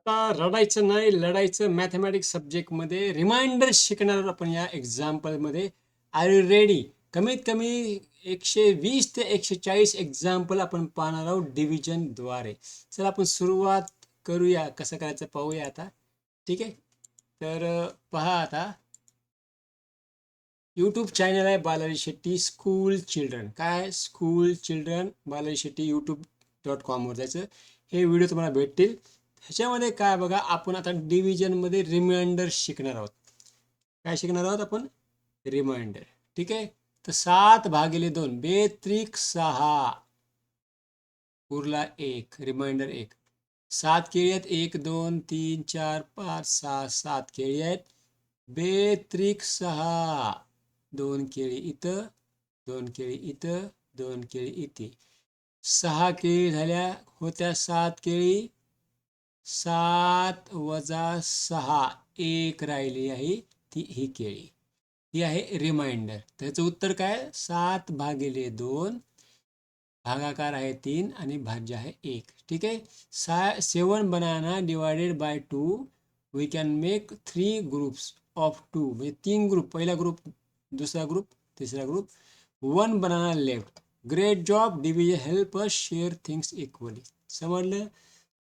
आता रडायचं नाही, लढायचं मॅथमॅटिक्स सब्जेक्टमध्ये रिमाइंडर शिकणार आहोत आपण या एक्झाम्पलमध्ये. R you ready? कमीत कमी 120 ते 140 एक्झाम्पल आपण पाहणार आहोत डिव्हिजनद्वारे. चला आपण सुरुवात करूया, कसं करायचं पाहूया आता. ठीक आहे, तर पहा आता यूट्यूब चॅनल आहे बालाजी शेट्टी स्कूल चिल्ड्रन. काय school children Balaji Shetty youtube.com वर जायचं. हे व्हिडिओ तुम्हाला भेटतील. ह्याच्यामध्ये काय बघा, आपण आता डिव्हिजनमध्ये रिमाइंडर शिकणार आहोत. काय शिकणार आहोत आपण? रिमाइंडर. ठीक आहे, तर 7/2 बेत्रिक 6 उरला 1, रिमाइंडर 1. 7 केळी आहेत, 1 2 3 4 5 6 7 केळी आहेत. बेत्रिक 6, 2 केळी इथं, 2 केळी इथं, 2 केळी इथे. 6 केळी झाल्या होत्या, 7 केळी. 7 वजा 6 1 राहिली आहे, ती ही केळी. ही आहे रिमाइंडर. त्याचं उत्तर काय? 7/2. भागाकार आहे 3 आणि भाज्य आहे 1. ठीक आहे, 7 banana divided by 2 we can make 3 groups of 2. म्हणजे 3 ग्रुप, पहिला ग्रुप, दुसरा ग्रुप, तिसरा group. 1 banana left. Great job division, help us share things equally. समजलं?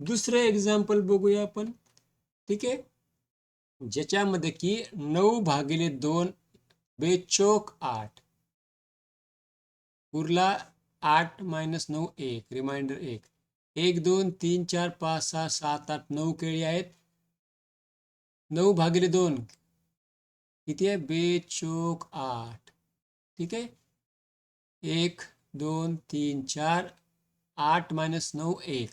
दुसरं एक्झाम्पल बघूया आपण. ठीक आहे, ज्याच्यामध्ये की 9/2 बेचोक 8 उरला 8 - 9 1, रिमाइंडर 1. 1 2 3 4 5 6 7 8 9 केळी आहेत. 9/2 किती आहे? बेचोक 8. ठीक आहे, 1 2 3 4 8 - 9 1.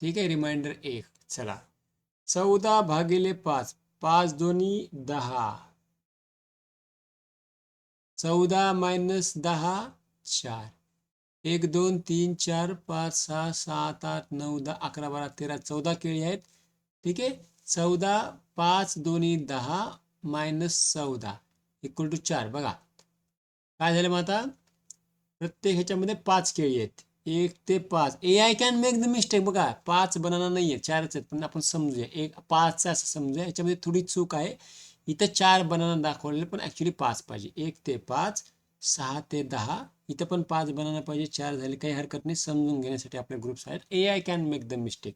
ठीक आहे, रिमाइंडर 1. चला, 14/5, 5 दोन्ही 10. 14 - 10 4. 1 2 3 4 5 6 7 8 9 10 11 12 13 14 केळी आहेत. ठीक आहे, 14 5 दोन्ही 10 -14 इक्वल टू 4. बघा काय झालं मग आता, प्रत्येक ह्याच्यामध्ये 5 केळी आहेत. 1 ते 5. AI can make the mistake. बघा 5 बनाना नाही आहे, 4च आहेत, पण आपण समजूया 5 असं समजूया. याच्यामध्ये थोडी चूक आहे. इथं 4 बनाना दाखवलेले, पण ॲक्च्युली 5 पाहिजे. 1 ते 5, 6 ते 10. इथं पण 5 बनाना पाहिजे, 4 झाले, काही हरकत नाही. समजून घेण्यासाठी आपले ग्रुप्स आहेत. AI can make the mistake.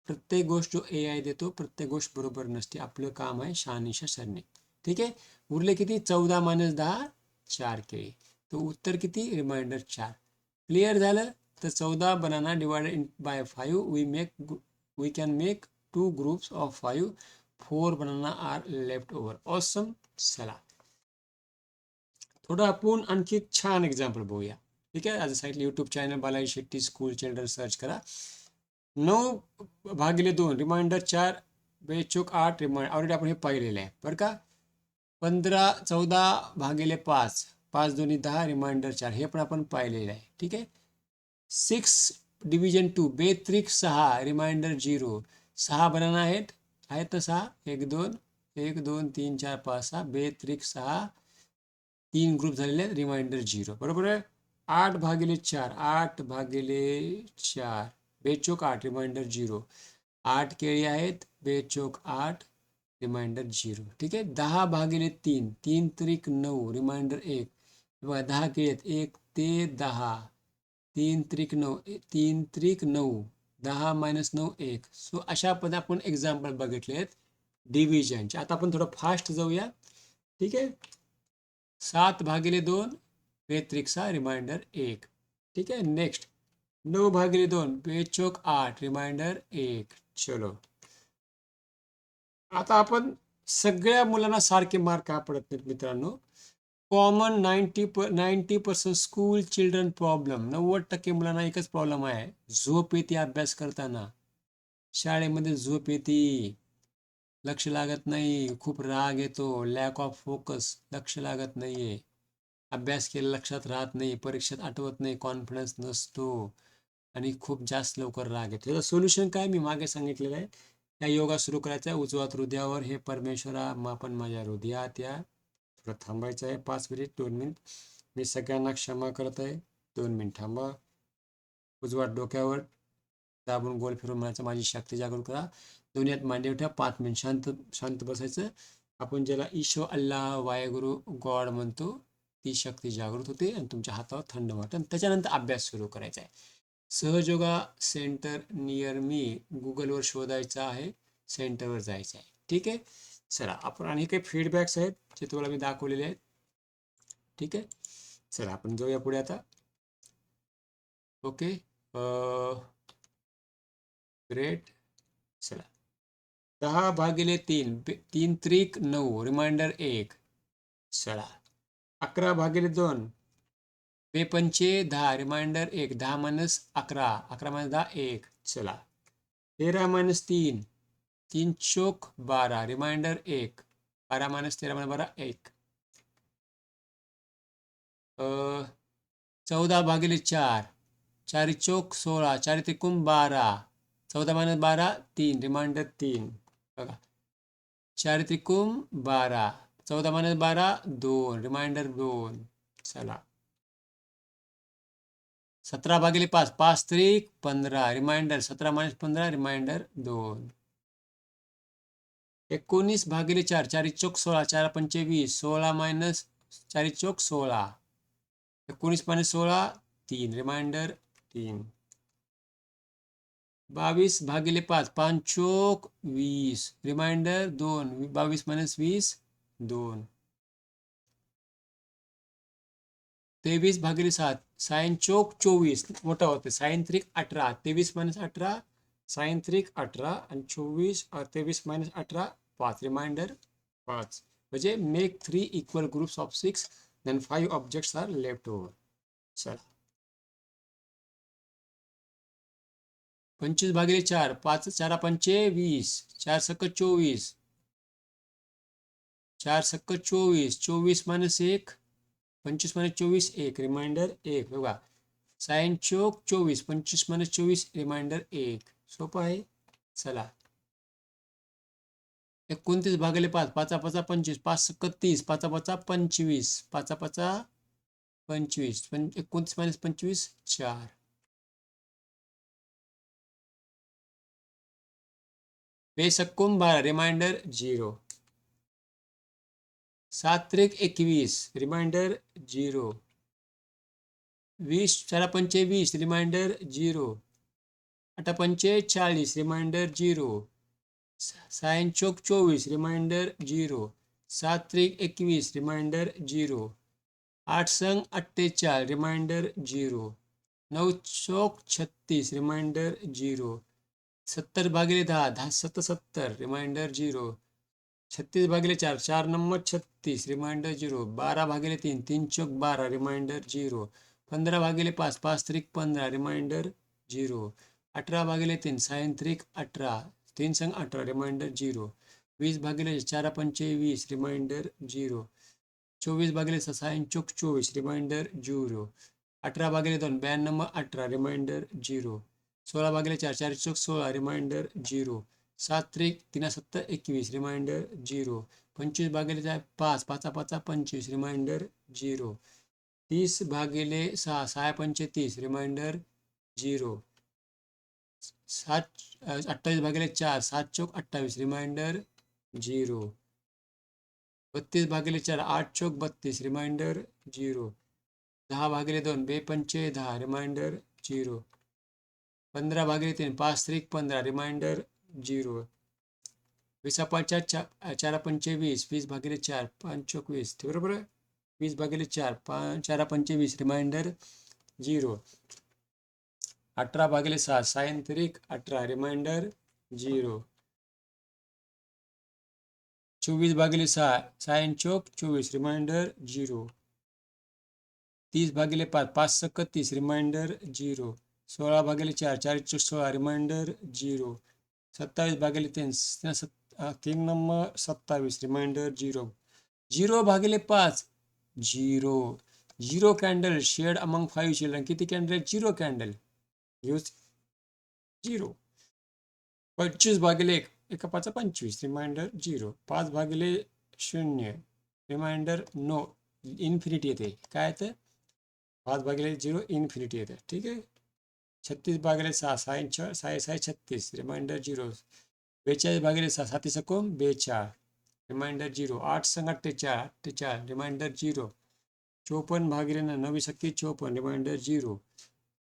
प्रत्येक गोष्ट जो AI देतो, प्रत्येक गोष्ट बरोबर नसते. आपलं काम आहे शहानिशा सरणे. ठीक आहे, उरले किती? 14 - 10 4 केळी. तो उत्तर किती? रिमाइंडर 4. क्लिअर झालं? तर 14 banana divided by 5 we can make 2 groups of 5. 4 banana are left over. Awesome. चला, थोडं आपण आणखी छान एक्झाम्पल बघूया. ठीक आहे, आज सांगितलं YouTube channel Balaji Shetty school children search करा. 9/2 रिमाइंडर 4 बेचूक 8 रिमाइंडर ऑलरेडी आपण हे पाहिलेलं आहे बरं का. 14 5 दोन्ही 10 रिमाइंडर 4 हे पण आपण पाहिलेलं आहे. ठीक आहे, 6 डिव्हिजन 2 बेत्रिक 6 रिमाइंडर 0. 6 बनाना आहेत, आहेत ना 6. 1 2 1 2 3 4 5 6 बेत्रिक 6, 3 ग्रुप झालेले आहेत, रिमाइंडर 0. बरोबर आहे. 8/4 8/4 बेचोक 8 रिमाइंडर 0. 8 केळी आहेत, बेचोक 8 रिमाइंडर 0. ठीक आहे, 10/3 3 त्रिक 9 रिमाइंडर 1. बघा 10 केळी आहेत, 1 ते 10, 3 त्रिक 9 3 त्रिक 9, 10 - 9 1. सो अशा पद्धतीने आपण एक्झाम्पल बघितले आहेत डिव्हिजनचे. आता आपण थोडं फास्ट जाऊया. ठीक आहे, 7/2 बेत्रिक 6 रिमाइंडर 1. ठीक आहे, नेक्स्ट 9/2 बेचोक 8 रिमाइंडर 1. चलो, आता आपण सगळ्या मुलांना सारखे मार्क का पडत नाहीत मित्रांनो. Common 90% school children problem. 90% मुलांना एकच प्रॉब्लेम आहे, झोप येते अभ्यास करताना. शाळेमध्ये झोप येते, लक्ष लागत नाही, खूप राग येतो, लॅक ऑफ फोकस, लक्ष लागत नाहीये, अभ्यास केला लक्षात राहत नाही, परीक्षेत आठवत नाही, कॉन्फिडन्स नसतो आणि खूप जास्त लवकर राग येतो. त्याचं सोल्युशन काय मी मागे सांगितलेलं आहे. या योगा सुरू करायचा आहे. उजवात हृदयावर, हे परमेश्वरा मापन माझ्या हृदयात या. थोडं थांबायचं आहे, 5 मिनिट 2 मिनिट. मी सगळ्यांना क्षमा करत आहे. 2 मिनिट थांबा. उजवात डोक्यावर, दाबून गोल फिरून म्हणायचं माझी शक्ती जागृत करा. दोन्हीत मांडी ठेवा. 5 मिनिट शांत शांत बसायचं. आपण ज्याला ईशो, अल्लाह, वाहेगुरु, गॉड म्हणतो ती शक्ती जागृत होते आणि तुमच्या हातावर थंड वाटतं. त्याच्यानंतर अभ्यास सुरू करायचा आहे. सहयोगा सेंटर नियर मी गुगलवर शोधायचं आहे. सेंटरवर जायचं आहे. ठीक आहे. चला आपण आणि काही फीडबॅक्स आहेत जे तुम्हाला मी दाखवलेले आहेत. ठीक आहे. चला आपण जाऊया पुढे आता. ओके. ग्रेट. चला 10/3 3 त्रिक 9 रिमाइंडर 1. चला 11/2 2 10 रिमाइंडर 1. 10 minus 11 11 minus 10 1. चला 13-3 3 चोक 12 रिमाइंडर 1. 12 minus 13 minus 12 1. 14/4 4 चोक 16 4 त्रिकोण 12. 14 मायनस 12 3 रिमाइंडर 3. बघा 4 त्रिकोण 12. 14 मायनस 12 2 रिमाइंडर 2. चला 17/5 5 त्रिक 15 रिमाइंडर 17 मायनस 15 रिमाइंडर 2. 19/4 4 चोक 16 4 पंचे 20 16 मायनस 4 चोक 16. 19 मायनस 16 3 रिमाइंडर 3. 22/5 5 चोक 20 रिमाइंडर 2. 22 मायनस 20 2. 23/7 साइन चोक 24 मोठा होते. साइन त्रिक 18 23 मायनस 18 साइन त्रिक 18 आणि 24 23 मायनस 18 5 रिमाइंडर 5. म्हणजे make 3 equal groups of 6 then 5 objects are left over. चला 25/4 5 4 पंचे 20 4 सक 24 4 सक 24 24 मायनस 1 25 मायनस 24 1 रिमाइंडर 1. बघा साइन चोक 24 25 मायनस 24 रिमाइंडर 1. सोपं आहे. चला 29/5 5 5 25 5 सक 30 5 5 25 5 5 25 29 मायनस 25 4. 2 सक्कुम 12 रिमाइंडर 0. 7 त्रिक 21 रिमाइंडर 0. 20 4 पंचे 20 रिमाइंडर 0. 8 पंचे 40 रिमाइंडर 0. साइन चोक 24 रिमाइंडर 0. 7 त्रिक 21 रिमाइंडर 0. 8 संग 48 रिमाइंडर 0. 9 चोक 36 रिमाइंडर 0. 70/10 10 70 रिमाइंडर 0. 36/4 4 number 36 remainder 0. 12/3 3 चोक 12 रिमाइंडर 0. 15/5 5 त्रिक 15 रिमाइंडर 0. 18/3 साइन त्रिक 18 3 संग 18 रिमाइंडर 0. 20/4 पंचे 20 रिमाइंडर 0. 24/6 साइन चोक 24 रिमाइंडर 0. 18/2 92 18 रिमाइंडर 0. 16/4 4 चोक 16 रिमाइंडर 0. 7 त्रिक 3 7 21 रिमाइंडर 0. 25/5 5 5 25 रिमाइंडर 0. 30/6 6 पंचे 30 रिमाइंडर 0. 28/4 7 चोक 28 रिमाइंडर 0. 32/4 8 चोक 32 रिमाइंडर 0. 10/2 2 पंचे 10 रिमाइंडर 0. 15/3 5 त्रिक 15 रिमाइंडर 0. 20/4 4 पंचे 20 20/4 5 चोक 20 बरोबर आहे. 20/4 4 पंचे 20 रिमाइंडर 0. 18/6 साइन त्रिक 18 रिमाइंडर 0. 24/6 साइन चोक 24 रिमाइंडर 0. 30/5 5 सक 30 रिमाइंडर 0. 16/4 4 चोक 16 remainder 0. 27/3 3 number 27 remainder 0. 0/5 0 0 candle shared among 5 children. किती candle? 0 candle. Use 0. 25/1 1 5 25 remainder 0. 5/0 remainder no infinity येते. काय येतं? 5/0 इन्फिनिटी येते. ठीक आहे. 36 भागिले 6 6 6 36 रिमाइंडर 0. 42 भागिले 6 7 सकून 42 रिमाइंडर 0. 8 संग 48 48 रिमाइंडर 0. 54 भागिले 9 सक्की 54 रिमाइंडर 0.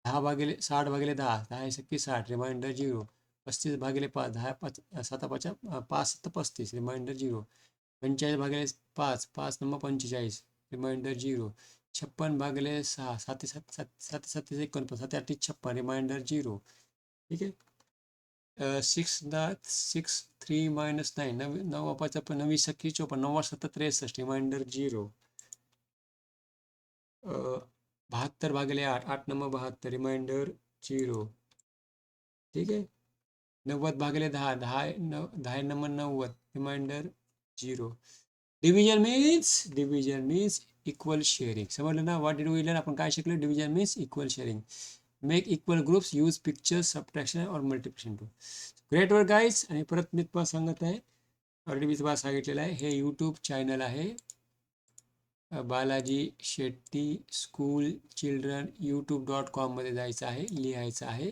10 भागिले 60 भागिले 10 10 सक्की 60 रिमाइंडर 0. 35 भागिले 5 10 5 7 5 5 7 35 रिमाइंडर 0. 45 भागिले 5 5 9 45 रिमाइंडर 0. 56 भागिले 6 7 7 7 7 49 7 8 56 रिमाइंडर 0. ठीक आहे. 6 3 मायनस 9 9 वापायचा पण 9 सख्खी 54 9 7 63 रिमाइंडर 0. 72 भागिले 8 8 9 72 रिमाइंडर 0. ठीक आहे. 90 भागिले 10 10 10 number 90 remainder 0. Division means equal sharing. समजलं ना? What did we learn? आपण काय शिकलो? Division means equal sharing. Make equal groups, use pictures, subtraction और multiplication too. Great work guys. आणि परत मी तुम्हाला सांगत आहे, ऑलरेडी मी तुम्हाला सांगितलेलं आहे, हे यूट्यूब चॅनल आहे Balaji Shetty school children youtube.com मध्ये जायचं आहे, लिहायचं आहे.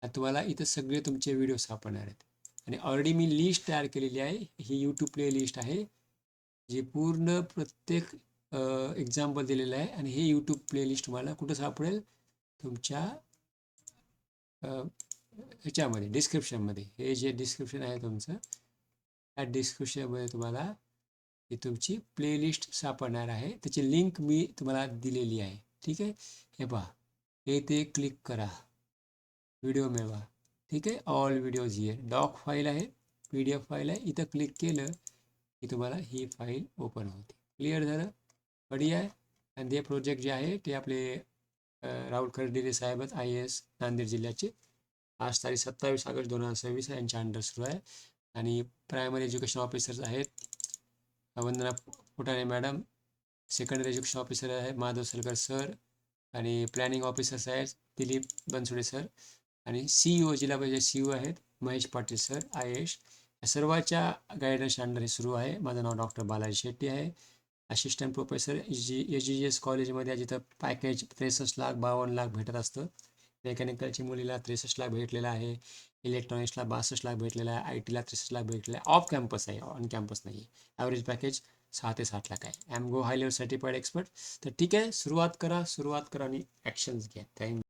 तुम्हाला इथं सगळे तुमचे व्हिडिओ सापडणार आहेत. आणि ऑलरेडी मी लिस्ट तयार केलेली आहे. ही यूट्यूब प्ले लिस्ट आहे जी पूर्ण प्रत्येक एक्झाम्पल दिलेलं आहे. आणि हे यूट्यूब प्लेलिस्ट तुम्हाला कुठं सापडेल? तुमच्या ह्याच्यामध्ये डिस्क्रिप्शनमध्ये. हे जे डिस्क्रिप्शन आहे तुमचं, त्या डिस्क्रिप्शनमध्ये तुम्हाला ही तुमची प्लेलिस्ट सापडणार आहे. त्याची लिंक मी तुम्हाला दिलेली आहे. ठीक आहे. हे पहा, हे ते क्लिक करा, व्हिडिओ मिळवा. ठीक आहे. All videos here. Doc file आहे, PDF फाईल आहे. इथं क्लिक केलं की तुम्हाला ही फाईल ओपन होते. क्लिअर झालं? बढिया आहे. आणि हे प्रोजेक्ट जे आहे ते आपले राहुल खरडिले साहेब आहेत, IAS नांदेड जिल्ह्याचे. आज तारीख 27 ऑगस्ट 2026 यांच्या अंडर सुरू आहे. आणि प्रायमरी एज्युकेशन ऑफिसर्स आहेत वंदना फुटाणे मॅडम. सेकंडरी एज्युकेशन ऑफिसर आहे माधव सलकर सर. आणि प्लॅनिंग ऑफिसर्स आहेत दिलीप बनसोडे सर. आणि CEO जिल्हा परिषद CEO आहेत महेश पाटील सर, IAS. या सर्वांच्या गायडन्स अंडर हे सुरू आहे. माझं नाव डॉक्टर बालाजी शेट्टी आहे. असिस्टंट प्रोफेसर SGS कॉलेजमध्ये, जिथं पॅकेज 63 लाख 52 लाख भेटत असतं. मेकॅनिकलची मुलीला 63 लाख भेटलेला आहे, इलेक्ट्रॉनिक्सला 62 लाख भेटलेला आहे, IT ला 63 लाख भेटलेला आहे. ऑफ कॅम्पस आहे, ऑन कॅम्पस नाही. ॲव्हरेज पॅकेज 6 ते 7 लाख आहे. गो हाय लेवल सर्टिफाईड एक्सपर्ट. तर ठीक आहे, सुरुवात करा आणि ॲक्शन्स घ्या. थँक्यू.